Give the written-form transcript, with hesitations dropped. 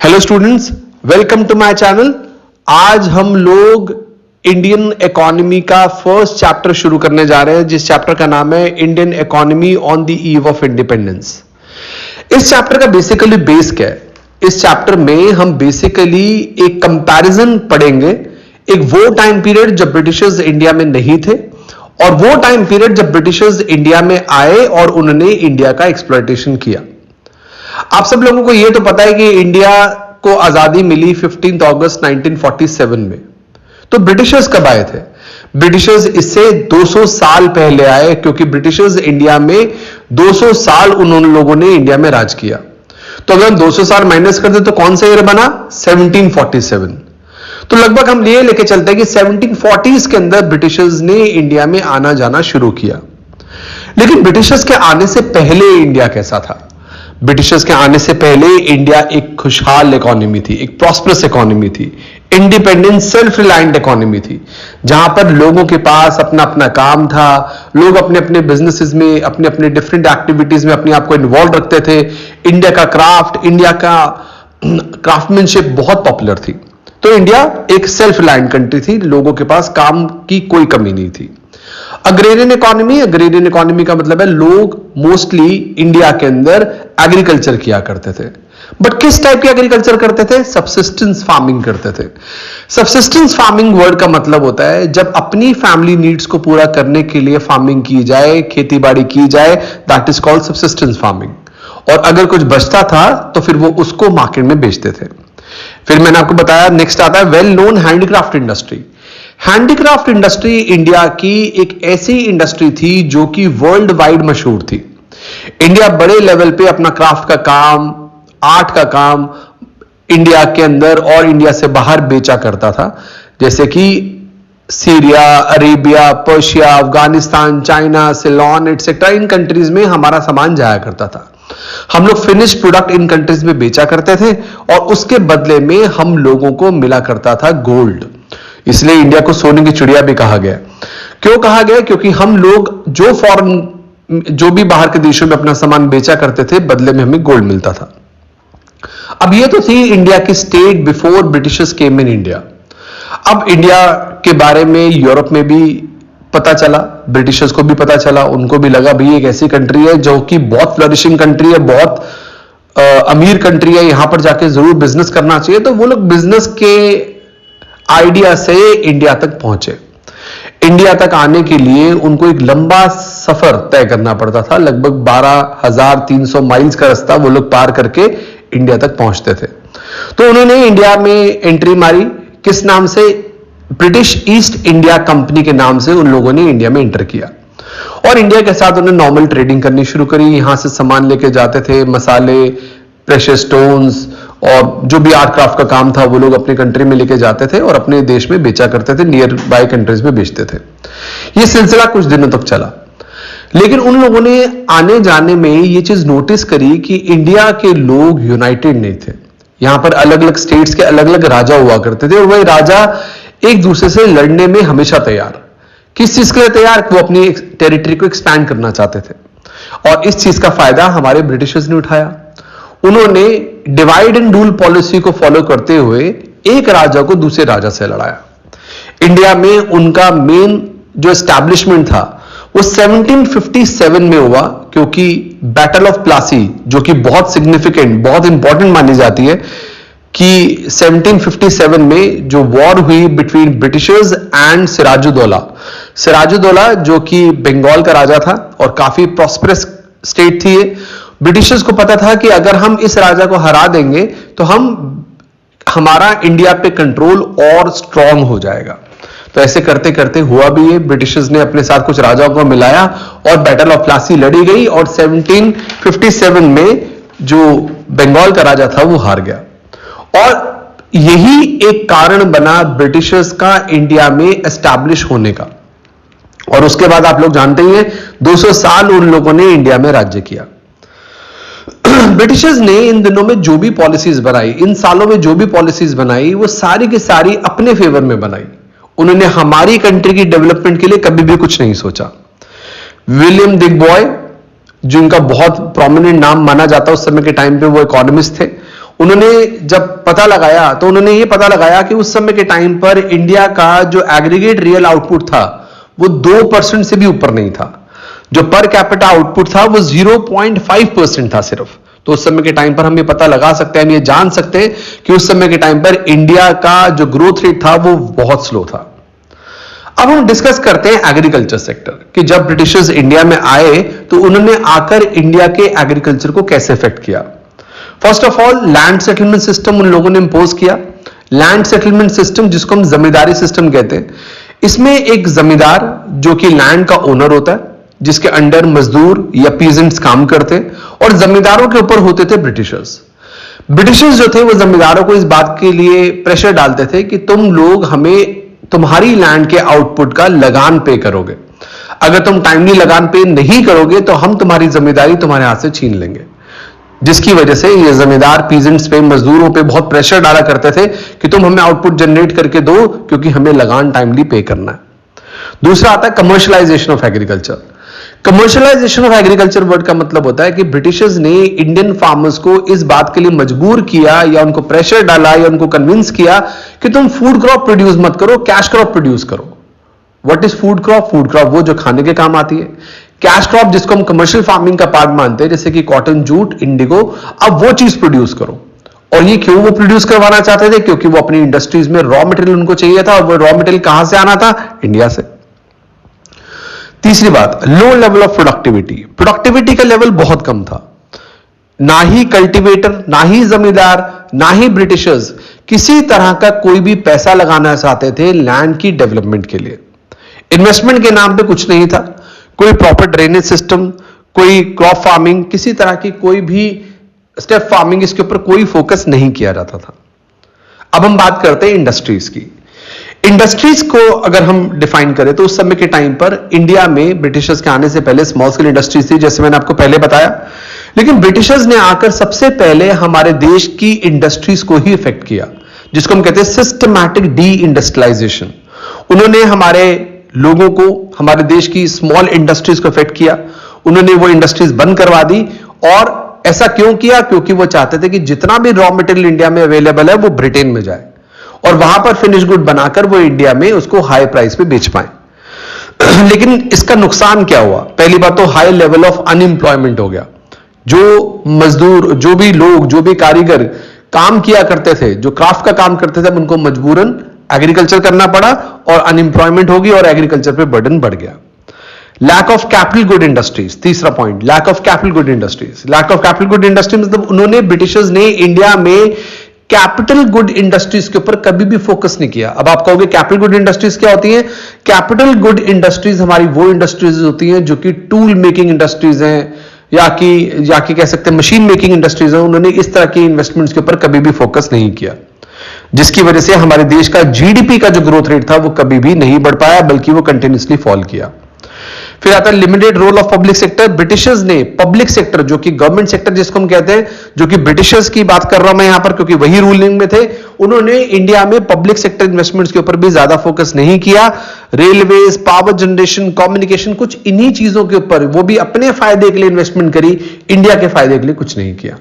Hello students, welcome to my channel. आज हम लोग इंडियन इकोनॉमी का फर्स्ट चैप्टर शुरू करने जा रहे हैं, जिस चैप्टर का नाम है Indian economy on the eve of independence. इस चैप्टर का बेसिकली बेस क्या है? इस चैप्टर में हम बेसिकली एक कंपैरिजन पढ़ेंगे, एक वो टाइम पीरियड जब ब्रिटिशर्स इंडिया में नहीं थे और वो टाइम पीरियड जब ब्रिटिशर्स इंडिया में आए और उन्होंने इंडिया का एक्सप्लॉयटेशन किया। आप सब लोगों को यह तो पता है कि इंडिया को आजादी मिली 15 अगस्त 1947 में। तो ब्रिटिशर्स कब आए थे? ब्रिटिशर्स इससे 200 साल पहले आए, क्योंकि ब्रिटिशर्स इंडिया में 200 साल उन लोगों ने इंडिया में राज किया। तो अगर हम 200 साल माइनस कर दे तो कौन सा ईयर बना? 1747। तो लगभग हम ये लेके चलते हैं कि 1740s के अंदर ब्रिटिशर्स ने इंडिया में आना जाना शुरू किया। लेकिन ब्रिटिशर्स के आने से पहले इंडिया कैसा था? ब्रिटिशर्स के आने से पहले इंडिया एक खुशहाल इकोनॉमी थी, एक प्रॉस्परस इकोनॉमी थी, इंडिपेंडेंट सेल्फ रिलायंट इकोनॉमी थी, जहां पर लोगों के पास अपना अपना काम था, लोग अपने अपने बिजनेसेस में, अपने अपने डिफरेंट एक्टिविटीज में अपने आप को इन्वॉल्व रखते थे। इंडिया का क्राफ्ट, इंडिया का क्राफ्टमैनशिप बहुत पॉपुलर थी। तो इंडिया एक सेल्फ रिलायंट कंट्री थी, लोगों के पास काम की कोई कमी नहीं थी। अग्रेरियन इकोनॉमी का मतलब है लोग मोस्टली इंडिया के अंदर एग्रीकल्चर किया करते थे। बट किस टाइप की एग्रीकल्चर करते थे? सब्सिस्टेंस फार्मिंग करते थे। सब्सिस्टेंस फार्मिंग वर्ड का मतलब होता है जब अपनी फैमिली नीड्स को पूरा करने के लिए फार्मिंग की जाए, खेती बाड़ी की जाए, that is called subsistence farming. और अगर कुछ बचता था तो फिर वो उसको मार्केट में बेचते थे। फिर मैंने आपको बताया, नेक्स्ट आता है well known handicraft industry. Handicraft industry India की एक ऐसी इंडस्ट्री थी जो कि वर्ल्ड वाइड मशहूर थी। इंडिया बड़े लेवल पे अपना क्राफ्ट का काम, आर्ट का काम इंडिया के अंदर और इंडिया से बाहर बेचा करता था। जैसे कि Syria, Arabia, Persia, Afghanistan, China, Ceylon etcetera, इन कंट्रीज में हमारा सामान जाया करता था। हम लोग फिनिश प्रोडक्ट इन कंट्रीज में बेचा करते थे और उसके बदले में हम लोगों को मिला करता था गोल्ड। इसलिए इंडिया को सोने की चिड़िया भी कहा गया। क्यों कहा गया? क्योंकि हम लोग जो भी बाहर के देशों में अपना सामान बेचा करते थे, बदले में हमें गोल्ड मिलता था। अब ये तो थी इंडिया की state before Britishers came in India. अब इंडिया के बारे में यूरोप में भी पता चला, ब्रिटिशर्स को भी पता चला, उनको भी लगा भाई एक ऐसी कंट्री है जो कि बहुत फ्लरिशिंग कंट्री है, बहुत अमीर कंट्री है, यहां पर जाके जरूर बिजनेस करना चाहिए। तो वो लोग बिजनेस के आइडिया से इंडिया तक पहुंचे। इंडिया तक आने के लिए उनको एक लंबा सफर तय करना पड़ता था। लगभग 12,300 माइल्स का रास्ता वो लोग पार करके इंडिया तक पहुंचते थे। तो उन्होंने इंडिया में एंट्री मारी। किस नाम से? ब्रिटिश ईस्ट इंडिया कंपनी के नाम से उन लोगों ने इंडिया में एंटर किया और इंडिया के साथ उन्होंने नॉर्मल ट्रेडिंग करनी शुरू करी। यहां से सामान लेके जाते थे, मसाले, प्रेशियस स्टोन्स और जो भी आर्ट क्राफ्ट का काम था वो लोग अपने कंट्री में लेके जाते थे और अपने देश में बेचा करते थे, नियर बाय कंट्रीज में बेचते थे। ये सिलसिला कुछ दिनों तक चला। लेकिन उन लोगों ने आने जाने में ये चीज नोटिस करी कि इंडिया के लोग यूनाइटेड नहीं थे। यहां पर अलग अलग स्टेट्स के अलग अलग राजा हुआ करते थे और वही राजा एक दूसरे से लड़ने में हमेशा तैयार। किस चीज के लिए तैयार? वो अपनी टेरिटरी को एक्सपैंड करना चाहते थे और इस चीज का फायदा हमारे ब्रिटिशर्स ने उठाया। उन्होंने डिवाइड एंड रूल पॉलिसी को फॉलो करते हुए एक राजा को दूसरे राजा से लड़ाया। इंडिया में उनका मेन जो एस्टैब्लिशमेंट था वो 1757 में हुआ, क्योंकि बैटल ऑफ प्लासी, जो कि बहुत सिग्निफिकेंट, बहुत इंपॉर्टेंट मानी जाती है, कि 1757 में जो वॉर हुई बिटवीन ब्रिटिशर्स एंड सिराजुद्दौला, जो कि बंगाल का राजा था और काफी प्रॉस्परस स्टेट थी। ब्रिटिशर्स को पता था कि अगर हम इस राजा को हरा देंगे तो हमारा इंडिया पे कंट्रोल और स्ट्रांग हो जाएगा। तो ऐसे करते करते हुआ भी ये, ब्रिटिशर्स ने अपने साथ कुछ राजाओं को मिलाया और बैटल ऑफ प्लासी लड़ी गई और 1757 में जो बंगाल का राजा था वो हार गया। और यही एक कारण बना ब्रिटिशर्स का इंडिया में एस्टैब्लिश होने का। और उसके बाद आप लोग जानते ही हैं 200 साल उन लोगों ने इंडिया में राज्य किया। ब्रिटिशर्स ने इन दिनों में जो भी पॉलिसीज बनाई, इन सालों में जो भी पॉलिसीज बनाई, वो सारी की सारी अपने फेवर में बनाई। उन्होंने हमारी कंट्री की डेवलपमेंट के लिए कभी भी कुछ नहीं सोचा। विलियम दिग्बॉय, जिनका बहुत प्रोमिनेंट नाम माना जाता है उस समय के टाइम पे, वो इकोनॉमिस्ट थे। उन्होंने जब पता लगाया तो उन्होंने ये पता लगाया कि उस समय के टाइम पर इंडिया का जो एग्रीगेट रियल आउटपुट था वो 2% से भी ऊपर नहीं था। जो पर कैपिटा आउटपुट था वो 0.5% था सिर्फ। तो उस समय के टाइम पर हम ये पता लगा सकते हैं, हम ये जान सकते हैं कि उस समय के टाइम पर इंडिया का जो ग्रोथ रेट था वो बहुत स्लो था। अब हम डिस्कस करते हैं एग्रीकल्चर सेक्टर कि जब ब्रिटिशर्स इंडिया में आए तो उन्होंने आकर इंडिया के एग्रीकल्चर को कैसे इफेक्ट किया। First of all land settlement system उन लोगों ने इंपोज किया। लैंड सेटलमेंट सिस्टम जिसको हम जमींदारी सिस्टम कहते हैं, इसमें एक जमींदार जो कि लैंड का ओनर होता है, जिसके अंडर मजदूर या पीजेंट्स काम करते, और जमींदारों के ऊपर होते थे ब्रिटिशर्स। ब्रिटिशर्स जो थे वो जमींदारों को इस बात के लिए प्रेशर डालते थे कि तुम लोग हमें तुम्हारी लैंड के आउटपुट का लगान पे करोगे, अगर तुम टाइमली लगान पे नहीं करोगे तो हम तुम्हारी जमींदारी तुम्हारे हाथ से छीन लेंगे। जिसकी वजह से ये जमींदार पीजेंट्स पे, मजदूरों पे बहुत प्रेशर डाला करते थे कि तुम हमें आउटपुट जनरेट करके दो क्योंकि हमें लगान टाइमली पे करना है। दूसरा आता है commercialisation of agriculture. Commercialisation of agriculture word का मतलब होता है कि ब्रिटिशर्स ने इंडियन फार्मर्स को इस बात के लिए मजबूर किया या उनको प्रेशर डाला या उनको कन्विंस किया कि तुम फूड क्रॉप प्रोड्यूस मत करो, कैश क्रॉप प्रोड्यूस करो। What is food crop? Food crop वो जो खाने के काम आती है। कैश क्रॉप जिसको हम कमर्शियल फार्मिंग का पार्ट मानते हैं, जैसे कि कॉटन, जूट, इंडिगो, अब वो चीज प्रोड्यूस करो। और ये क्यों वो प्रोड्यूस करवाना चाहते थे? क्योंकि वो अपनी इंडस्ट्रीज में रॉ मटेरियल उनको चाहिए था, और वो रॉ मटेरियल कहां से आना था? इंडिया से। तीसरी बात, low level of productivity. Productivity का लेवल बहुत कम था। ना ही कल्टीवेटर, ना ही जमींदार, ना ही ब्रिटिशर्स किसी तरह का कोई भी पैसा लगाना चाहते थे लैंड की डेवलपमेंट के लिए। इन्वेस्टमेंट के नाम पे कुछ नहीं था, कोई प्रॉपर ड्रेनेज सिस्टम, कोई क्रॉप फार्मिंग, किसी तरह की कोई भी स्टेप फार्मिंग, इसके ऊपर कोई फोकस नहीं किया जाता था। अब हम बात करते हैं इंडस्ट्रीज की। इंडस्ट्रीज को अगर हम डिफाइन करें तो उस समय के टाइम पर इंडिया में ब्रिटिशर्स के आने से पहले स्मॉल स्केल इंडस्ट्रीज थी, जैसे मैंने आपको पहले बताया। लेकिन ब्रिटिशर्स ने आकर सबसे पहले हमारे देश की इंडस्ट्रीज को ही इफेक्ट किया, जिसको हम कहते हैं सिस्टमैटिक डी इंडस्ट्रियलाइजेशन। उन्होंने हमारे लोगों को, हमारे देश की स्मॉल इंडस्ट्रीज को इफेक्ट किया। उन्होंने वो इंडस्ट्रीज बंद करवा दी। और ऐसा क्यों किया? क्योंकि वो चाहते थे कि जितना भी रॉ मटेरियल इंडिया में अवेलेबल है वो ब्रिटेन में जाए और वहां पर फिनिश गुड बनाकर वो इंडिया में उसको हाई प्राइस पे बेच पाए। लेकिन इसका नुकसान क्या हुआ? पहली बात तो हाई लेवल ऑफ अनएम्प्लॉयमेंट हो गया। जो मजदूर, जो भी लोग, जो भी कारीगर काम किया करते थे, जो क्राफ्ट का काम करते थे, उनको मजबूरन एग्रीकल्चर करना पड़ा और अनएम्प्लॉयमेंट होगी और एग्रीकल्चर पे बर्डन बढ़ गया। Lack of capital good industries, तीसरा point, lack of capital good industries. Lack of capital good industry मतलब उन्होंने, ब्रिटिशर्स ने इंडिया में कैपिटल गुड इंडस्ट्रीज के ऊपर कभी भी फोकस नहीं किया। अब आप कहोगे कैपिटल गुड इंडस्ट्रीज क्या होती हैं? कैपिटल गुड इंडस्ट्रीज हमारी वो इंडस्ट्रीज होती हैं जो कि टूल मेकिंग इंडस्ट्रीज हैं या कि कह सकते हैं मशीन मेकिंग इंडस्ट्रीज हैं। उन्होंने इस तरह की इन्वेस्टमेंट्स के ऊपर कभी भी फोकस नहीं किया, जिसकी वजह से हमारे देश का जीडीपी का जो ग्रोथ रेट था वो कभी भी नहीं बढ़ पाया, बल्कि वो कंटिन्यूसली फॉल किया। फिर आता है limited role of public sector. Britishers ने पब्लिक सेक्टर, जो कि गवर्नमेंट सेक्टर जिसको हम कहते हैं, जो कि ब्रिटिशर्स की बात कर रहा हूं मैं यहां पर क्योंकि वही रूलिंग में थे, उन्होंने इंडिया में पब्लिक सेक्टर इन्वेस्टमेंट्स के ऊपर भी ज्यादा फोकस नहीं किया। रेलवेज, पावर जनरेशन, कम्युनिकेशन, कुछ इन्हीं चीजों के ऊपर वो भी अपने फायदे के लिए इन्वेस्टमेंट करी, इंडिया के फायदे के लिए कुछ नहीं किया।